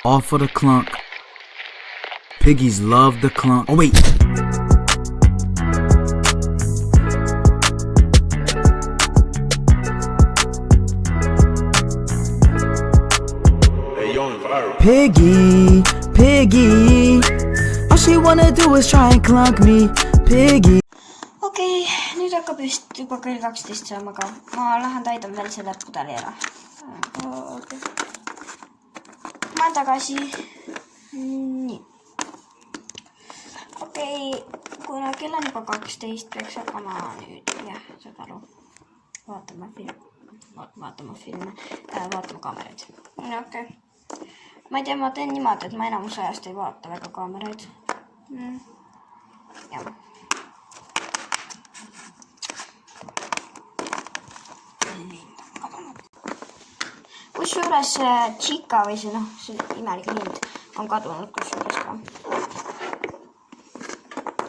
all for the clunk. Piggies love the clunk. Oh wait. Piggy, Piggy, all she wanna do is try and clunk me, Piggy. Okei, nüüd hakkab vist juba kell 12 saama, aga ma lähen täidan veel selle pudeli ära. Okay. Ma olen tagasi. Nii. Okei, kuna kell on juba 12, peaks hakkama nüüd, jah, saad aru. Vaatama filme, vaatama kaameraid. Okei. Ma ei tea, ma teen niimoodi, et ma enamus ajast ei vaata väga kaameraid. Jah. Kusjuures Chica või see, see imelik lind on kadunud kusjuures ka.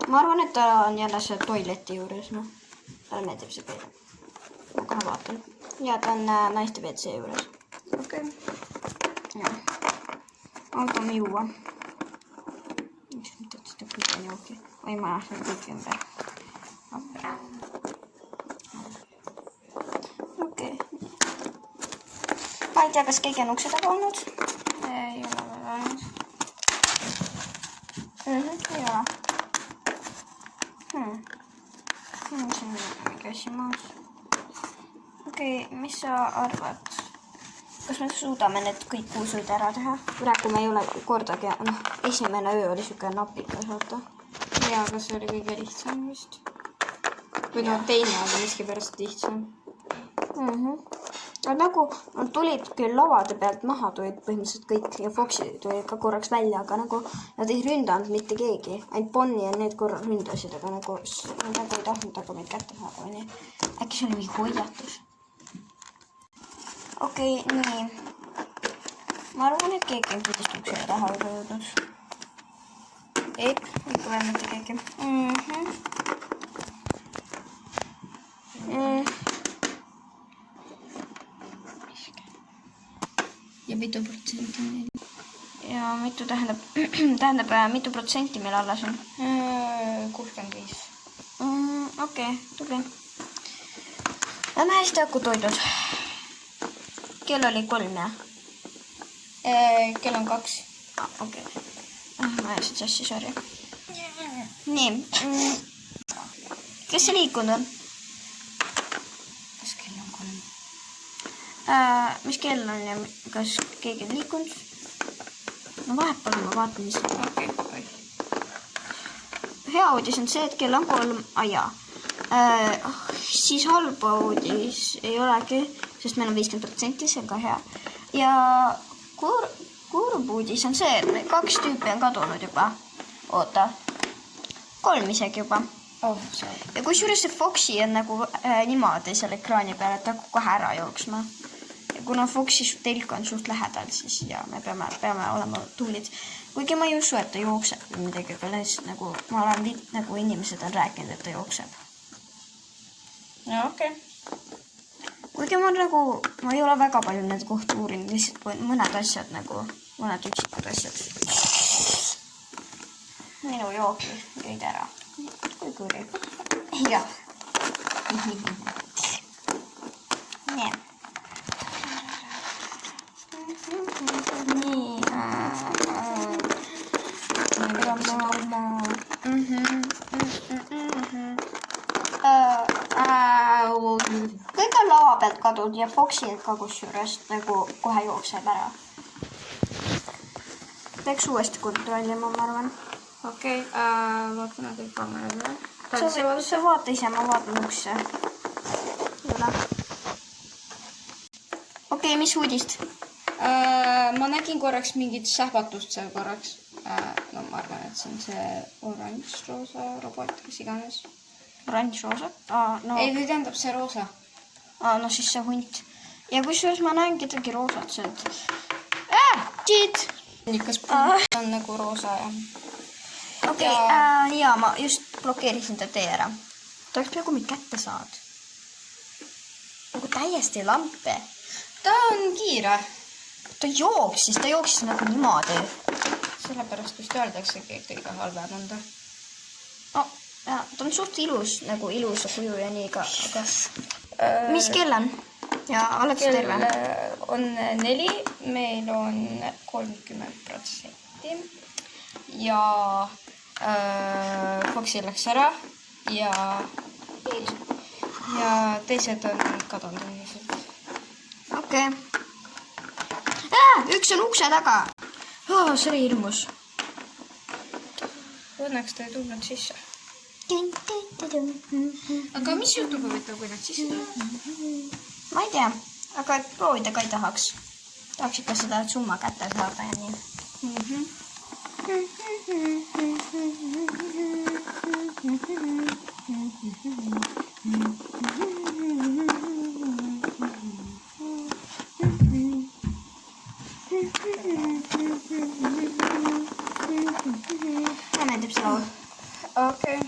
Ma arvan, et ta on jälle see toileti juures, talle meeldib see peale. Ma kohe vaatan. Ja ta on naiste WC juures. Okei. Jah. Autome juua. Miks mitte seda kõik on jooki? Või ma lähen kõik ümber. Okei. Ma ei tea, kas keegi on ukse taga olnud. Ei ole veel olnud. Ei ole. See on mingi asi maas. Okei, mis sa arvad? Kas me suudame need kõik kuusud ära teha? Praegu me ei ole kordagi, esimene öö oli siuke napikas, vaata. Jaa, aga see oli kõige lihtsam vist. Või teine oli miski pärast lihtsam. Nagu nad tulid küll lavade pealt maha, tulid põhimõtteliselt kõik ja Foxi tulid ka korraks välja, aga nagu nad ei ründanud mitte keegi. Ainult Bonnie ja need korra ründasid, aga nagu ei tahtnud aga meid kätte saada. Äkki see oli mingi hoiatus. Okei, nii. Ma arvan, et keegi on kindlasti uksele taha juba jõudnud. Eip, ikka veel mitte keegi. Ja mitu protsenti meil? Ja mitu tähendab, mitu protsenti meil alles on? 65. Okei, tubli. Lähme hästi hakku toidud. Kell oli 3, jah? Kell on 2. Okei. Ma ajasin sassi, sorry. Nii. Kes see liikunud on? Kas kell on 3? Mis kell on ja kas keegi on liikunud? No vahepeal ma vaatan, mis okei. Hea uudis on see, et kell on 3. Jaa. Siis halba uudis ei olegi, sest meil on 50%, see on ka hea. Ja kurb uudis on see, et 2 tüüpi on kadunud juba. Oota. 3 isegi juba. Ja kusjuures see Foxi on nagu niimoodi seal ekraani peal, et ta kohe ära jooksma. Ja kuna Foxi telk on suht lähedal, siis ja me peame olema tuulid. Kuigi ma ei usu, et ta jookseb või midagi, aga lihtsalt nagu ma olen nagu inimesed on rääkinud, et ta jookseb. Ja okei. Kuigi ma ei ole väga palju need kohta uurinud, lihtsalt mõned asjad nagu, mõned üksikud asjad. Minu jooki jõid ära. Kui kuri. Jah. Nii. Nii. Kõik on lava pealt kadunud ja Foxi ka kusjuures nagu kohe jookseb ära. Peaks uuesti kontrollima, ma arvan. Okei, vaatan kõik kaamerad üle. Sa vaata ise, ma vaatan ukse. Okei, mis uudist? Ma nägin korraks mingit sähvatust seal korraks. No ma arvan, et see on see oranž-roosa robot, kes iganes. Oranž-roosa? Ei, või tähendab see roosa. No siis see hunt. Ja kusjuures ma näen kedagi roosat sealt. Cheat! Kas on nagu roosa ja... Okei, jaa, ma just blokeerisin ta tee ära. Ta oleks peaaegu mind kätte saad. Nagu täiesti lampe. Ta on kiire. ta jooksis nagu niimoodi. Sellepärast vist öeldaksegi, et kõige halvem on ta. No, ja, ta on suht ilus, nagu ilusa kuju ja nii, aga mis kell on? Ja Alex terve? On 4, meil on 30% ja Foxi läks ära ja teised on kadunud. Okei. Üks on ukse taga. See oli hirmus. Õnneks ta ei tulnud sisse. Aga mis juhtub huvitav, kui nad sisse tulevad? Ma ei tea, aga proovida ka ei tahaks. Tahaks ikka seda summa kätte saada ja nii. Mulle meeldib see laul. Okei.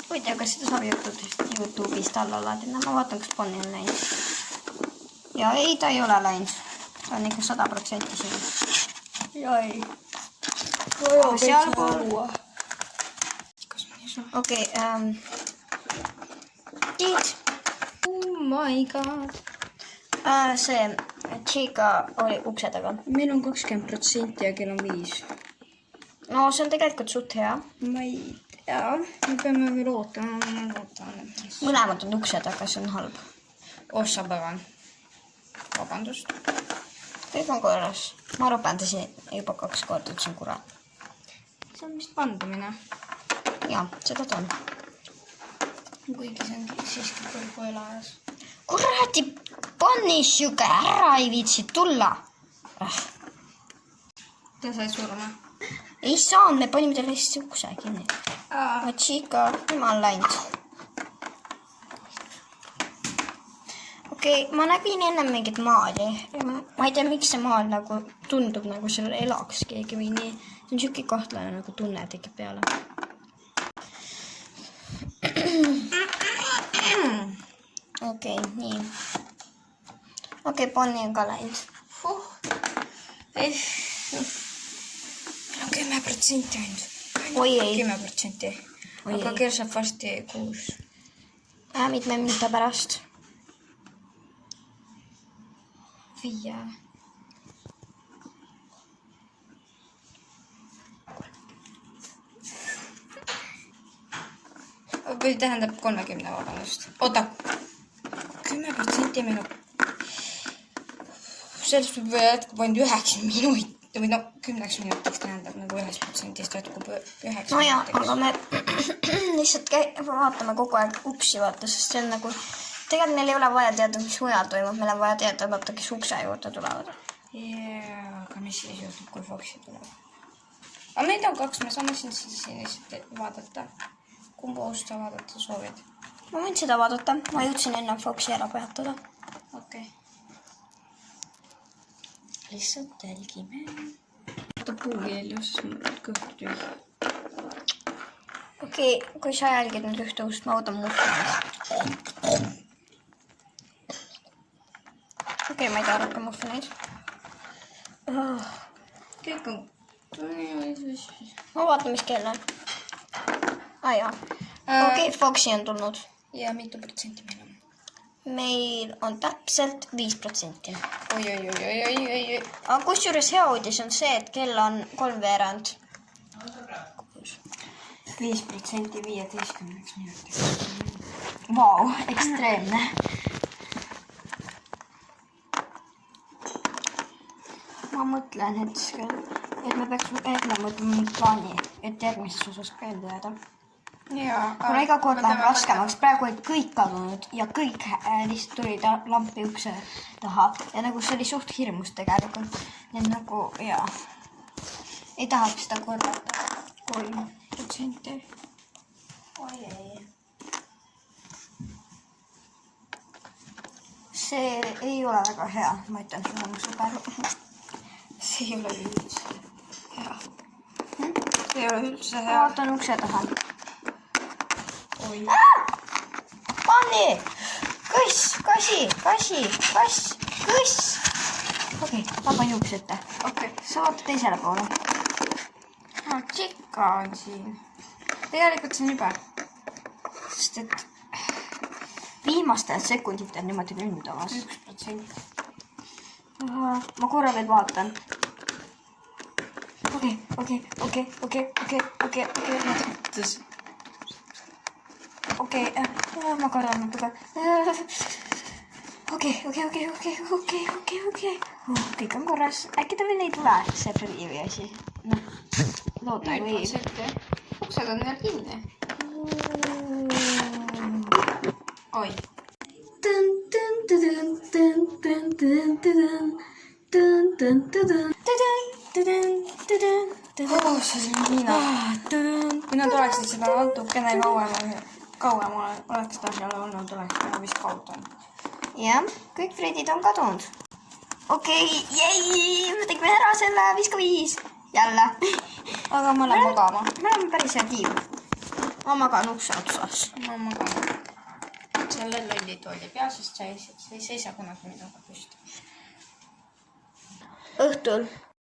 Huvitav, kas seda saab YouTube'ist alla laadida. Ma vaatan, kas Bonnie on läinud. Ja ei, ta ei ole läinud. Ta on ikka 100% siin. Jai. Seal pool. Okei. Tiit. Oh my god. See Chica oli ukse taga. Meil on 20% ja kell on 5. No see on tegelikult suht hea. Ma ei tea. Me peame veel ootama. Mõlemad on ukse taga, see on halb. Ossa pagan. Vabandust. Kõik on korras. Ma rupendasin juba 2 korda, et see on kurat. See on vist vandumine. Jaa, seda ta on. Kuigi see on siiski kõrgu elajas. Kurati, Bonnie siuke ära ei viitsi tulla. Ta sai surma. Ei saanud, me panime talle hästi ukse kinni. Chica, tema on läinud. Okei, ma nägin enne mingit maali. Ma ei tea, miks see maal nagu tundub, nagu seal elaks keegi või nii. See on siuke kahtlane nagu tunne tekib peale. Okei, nii. Okei, Bonnie on ka läinud. Meil on 10% ainult. Oi ei. 10%. Aga kell saab varsti 6. Mitme minuta pärast. 5. Või tähendab 30, vabandust. Oota. 10% meil on. Sellest võib jätkub ainult 9 minutit. Või no 10 minutiks tähendab nagu 1% jätkub 9 minutiks. No jaa, aga me lihtsalt vaatame kogu aeg uksi vaata, sest see on nagu... Tegelikult meil ei ole vaja teada, mis mujal toimub. Meil on vaja teada, vaata, kes ukse juurde tulevad. Jaa, aga mis siis juhtub, kui Foxi tuleb? Aga meid on 2, me saame siin lihtsalt vaadata. Kumba ust sa vaadata soovid? Ma võin seda vaadata. Ma jõudsin enne Foxi ära peatada. Okei. Lihtsalt jälgime. Vaata puukeel, siis mul kõht tühi. Okei, kui sa jälgid nüüd ühte ust, ma võtan muffineid. Okei, ma ei taha rohkem muffineid. Kõik on... Ma vaatan, mis kell on. Jaa. Okei, Foxi on tulnud. Ja mitu protsenti meil on? Meil on täpselt 5%. Oi. Aga kusjuures hea uudis on see, et kell on 3:30. 5% 15 minutiks. Vau, ekstreemne. Ma mõtlen hetkel, et me peaks enne mõtlema plaani, et järgmises osas ka elde jääda. Kuna iga kord läheb raskemaks, praegu olid kõik kadunud ja kõik lihtsalt tulid lampi ukse taha. Ja nagu see oli suht hirmus tegelikult. Nii nagu, jaa. Ei tahaks seda korrata. 3%. Oi ei. See ei ole väga hea, ma ütlen sulle mu sõber. See ei ole üldse hea. See ei ole üldse Ma hea. vaatan ukse taha. Oi. Bonnie! Kõss! okei, ma panen juuks ette. okei. Sa vaata teisele poole. Tšika on siin. Tegelikult see on jube. Sest et Viimastel sekunditel niimoodi ründamas. 1%. Ma korra veel vaatan. Okei. Okei, ma korra natuke. Okei. Kõik on korras. Äkki ta veel ei tule, see priivi asi. Noh, loodame võib. Uksed on veel kinni. Oi. Kui nad oleksid seda natukene kauem oleks ta seal olnud, oleks ta vist kaotanud. Jah, kõik Fredid on kadunud. Okei, jäi, me tegime ära selle 5,5. Jälle. Aga ma lähen magama. Me oleme päris hea tiim. Ma magan ukse otsas. Ma magan. Selle lolli tooli pea, sest sa ei seisa kunagi minuga püsti. Õhtul